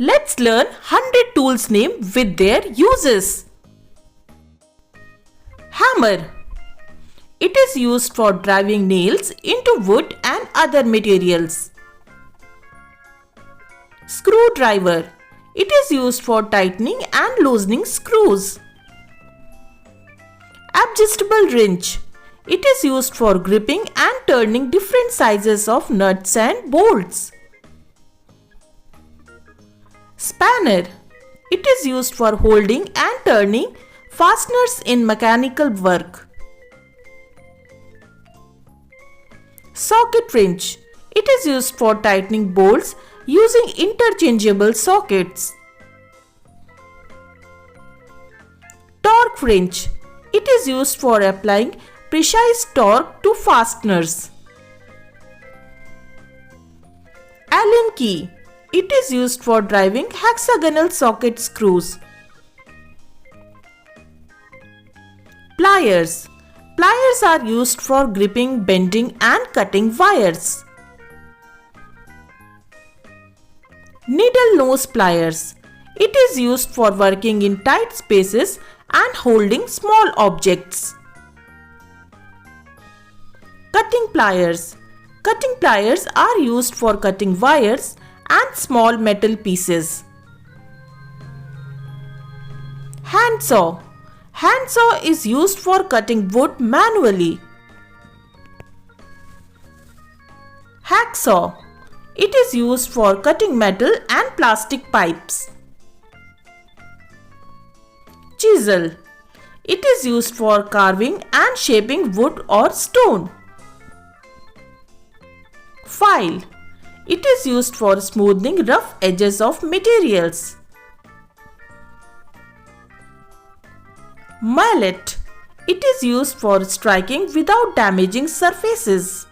Let's learn 100 tools name with their uses. Hammer. It is used for driving nails into wood and other materials. Screwdriver. It is used for tightening and loosening screws. Adjustable wrench. It is used for gripping and turning different sizes of nuts and bolts. Spanner. It is used for holding and turning fasteners in mechanical work. Socket wrench. It is used for tightening bolts using interchangeable sockets. Torque wrench. It is used for applying precise torque to fasteners. Allen key. It is used for driving hexagonal socket screws. Pliers. Pliers are used for gripping, bending and cutting wires. Needle nose pliers. It is used for working in tight spaces and holding small objects. Cutting pliers. Cutting pliers are used for cutting wires and small metal pieces. Handsaw. Handsaw is used for cutting wood manually. Hacksaw. It is used for cutting metal and plastic pipes. Chisel. It is used for carving and shaping wood or stone. File. It is used for smoothing rough edges of materials. Mallet. It is used for striking without damaging surfaces.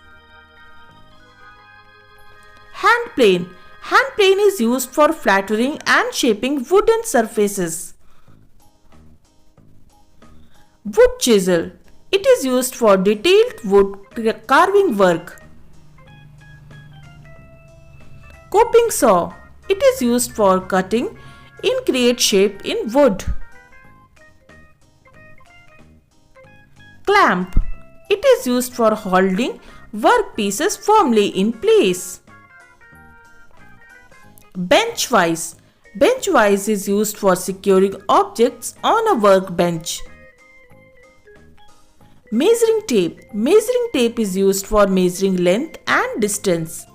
Hand plane. Hand plane is used for flattering and shaping wooden surfaces. Wood chisel. It is used for detailed wood carving work. Coping saw. It is used for cutting intricate shape in wood. Clamp. It is used for holding workpieces firmly in place. Bench vise. Bench vise is used for securing objects on a workbench. Measuring tape. Measuring tape is used for measuring length and distance.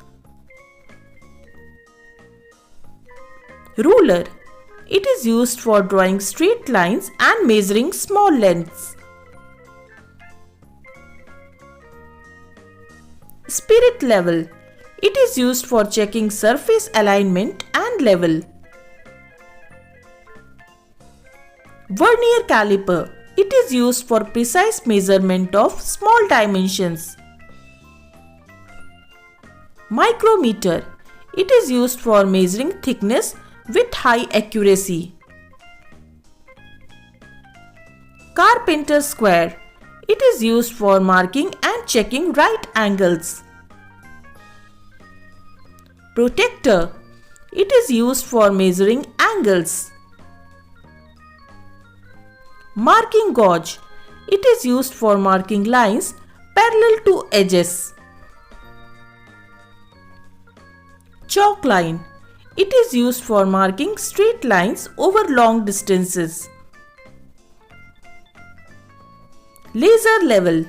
Ruler. It is used for drawing straight lines and measuring small lengths. Spirit level. It is used for checking surface alignment and level. Vernier caliper. It is used for precise measurement of small dimensions. Micrometer. It is used for measuring thickness with high accuracy. Carpenter square. It is used for marking and checking right angles. Protractor. It is used for measuring angles. Marking gauge. It is used for marking lines parallel to edges. Chalk line. It is used for marking straight lines over long distances. Laser level.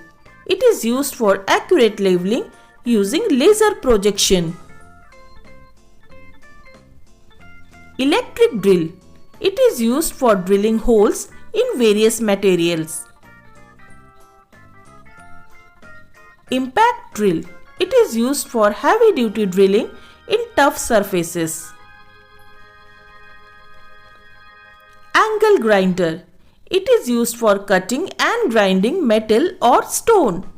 It is used for accurate leveling using laser projection. Electric drill. It is used for drilling holes in various materials. Impact drill. It is used for heavy duty drilling in tough surfaces. Angle grinder. It is used for cutting and grinding metal or stone.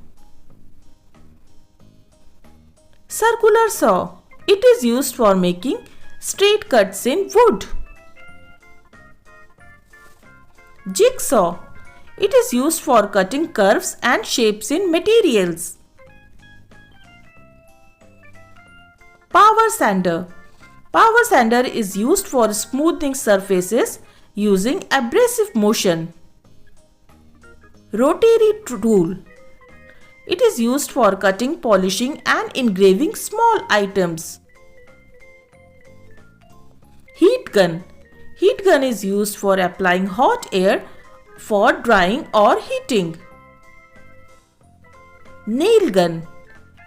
Circular saw. It is used for making straight cuts in wood. Jigsaw. It is used for cutting curves and shapes in materials. Power sander. Power sander is used for smoothing surfaces using abrasive motion. Rotary tool. It is used for cutting, polishing and engraving small items. Heat gun. Heat gun is used for applying hot air for drying or heating. Nail gun.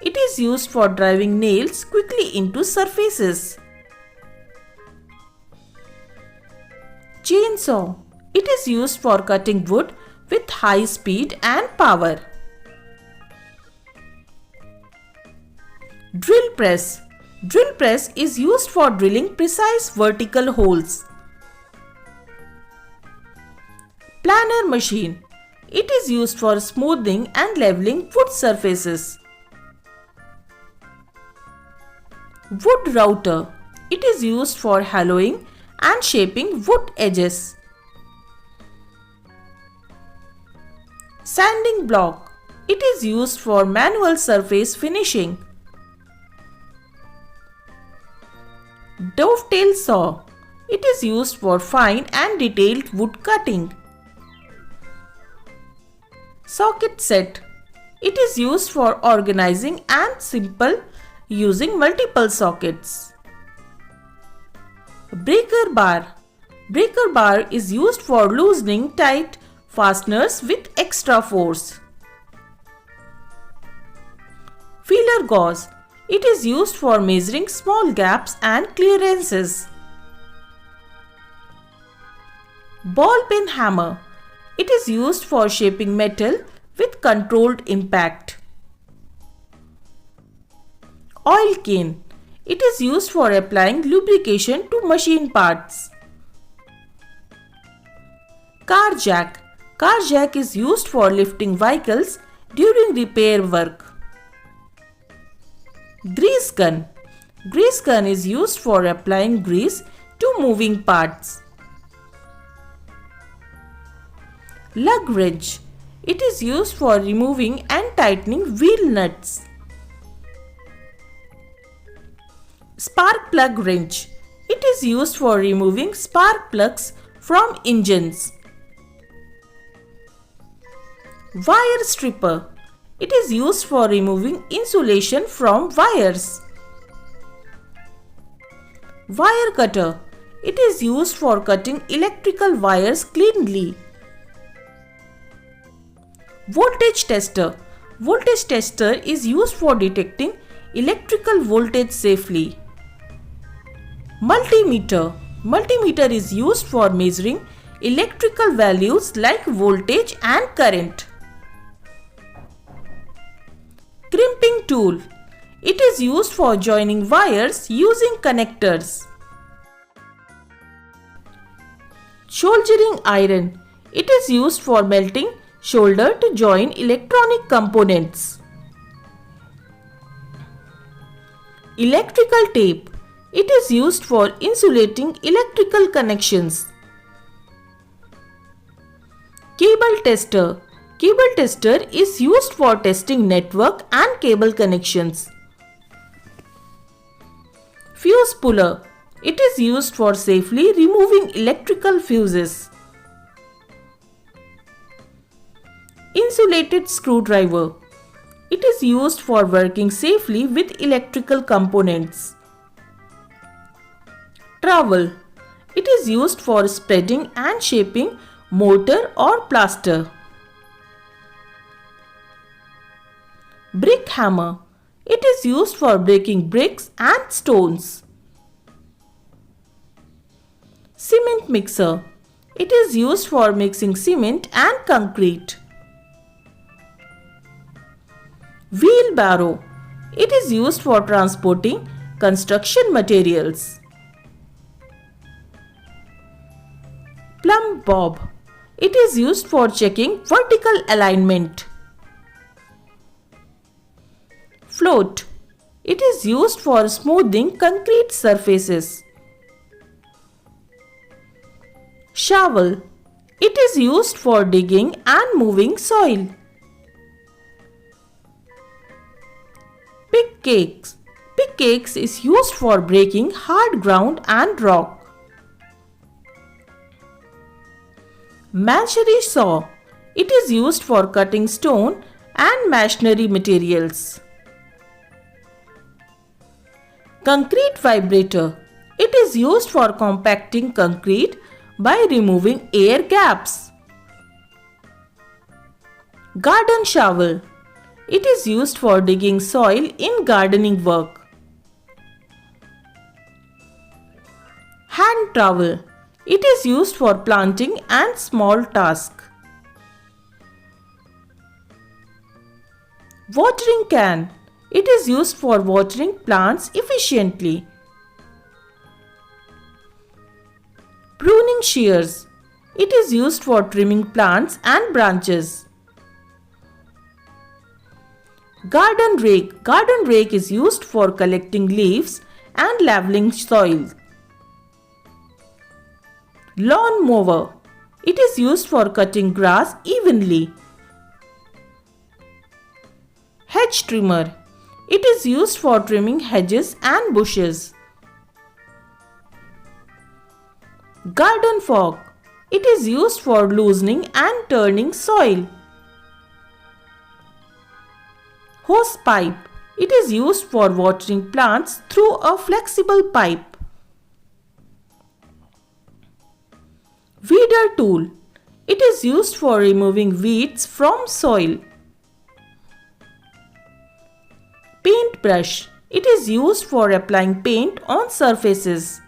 It is used for driving nails quickly into surfaces. Chainsaw. It is used for cutting wood with high speed and power. Drill press. Drill press is used for drilling precise vertical holes. Planer machine. It is used for smoothing and leveling wood surfaces. Wood router. It is used for hollowing and shaping wood edges. Sanding block. It is used for manual surface finishing. Dovetail saw. It is used for fine and detailed wood cutting. Socket set. It is used for organizing and simple using multiple sockets. Breaker bar. Breaker bar is used for loosening tight fasteners with extra force. Feeler gauge. It is used for measuring small gaps and clearances. Ball peen hammer. It is used for shaping metal with controlled impact. Oil can. It is used for applying lubrication to machine parts. Car jack. Car jack is used for lifting vehicles during repair work. Grease gun. Grease gun is used for applying grease to moving parts. Lug wrench. It is used for removing and tightening wheel nuts. Spark plug wrench. It is used for removing spark plugs from engines. Wire stripper. It is used for removing insulation from wires. Wire cutter. It is used for cutting electrical wires cleanly. Voltage tester. Voltage tester is used for detecting electrical voltage safely. Multimeter. Multimeter is used for measuring electrical values like voltage and current. Crimping tool. It is used for joining wires using connectors. Soldering iron. It is used for melting solder to join electronic components. Electrical tape. It is used for insulating electrical connections. Cable tester. Cable tester is used for testing network and cable connections. Fuse puller. It is used for safely removing electrical fuses. Insulated screwdriver. It is used for working safely with electrical components. Trowel. It is used for spreading and shaping mortar or plaster. Brick hammer. It is used for breaking bricks and stones. Cement mixer. It is used for mixing cement and concrete. Wheelbarrow. It is used for transporting construction materials. Plumb bob. It is used for checking vertical alignment. Float. It is used for smoothing concrete surfaces. Shovel. It is used for digging and moving soil. Pick Pickaxe is used for breaking hard ground and rock. Manchetty saw. It is used for cutting stone and masonry materials. Concrete vibrator. It is used for compacting concrete by removing air gaps. Garden shovel. It is used for digging soil in gardening work. Hand trowel. It is used for planting and small tasks. Watering can. It is used for watering plants efficiently. Pruning shears. It is used for trimming plants and branches. Garden rake. Garden rake is used for collecting leaves and leveling soil. Lawn mower. It is used for cutting grass evenly. Hedge trimmer. It is used for trimming hedges and bushes. Garden fork. It is used for loosening and turning soil. Hose pipe. It is used for watering plants through a flexible pipe. Weeder tool. It is used for removing weeds from soil. Paintbrush. It is used for applying paint on surfaces.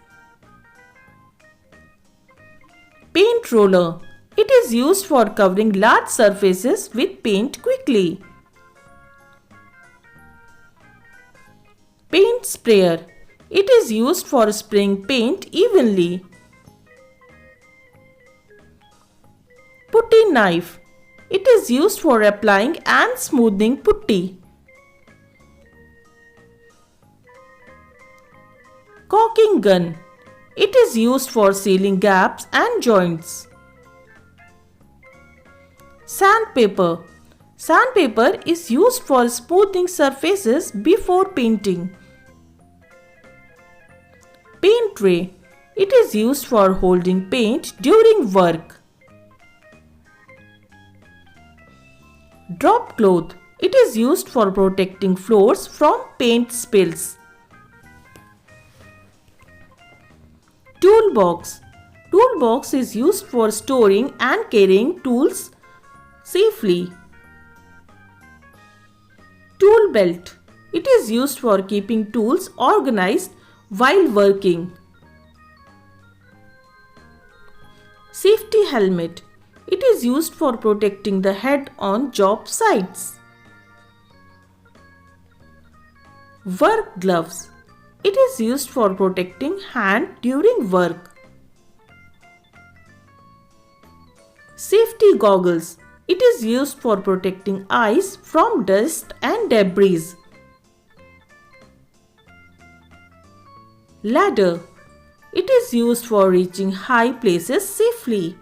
Paint roller. It is used for covering large surfaces with paint quickly. Paint sprayer. It is used for spraying paint evenly. Putty knife. It is used for applying and smoothing putty. Caulking gun. It is used for sealing gaps and joints. Sandpaper. Sandpaper is used for smoothing surfaces before painting. Paint tray. It is used for holding paint during work. Drop cloth. It is used for protecting floors from paint spills. Toolbox. Toolbox is used for storing and carrying tools safely. Tool belt. It is used for keeping tools organized while working. Safety helmet. It is used for protecting the head on job sites. Work gloves. It is used for protecting hand during work. Safety goggles. It is used for protecting eyes from dust and debris. Ladder. It is used for reaching high places safely.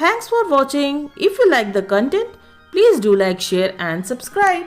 Thanks for watching. If you like the content, please do like, share and subscribe.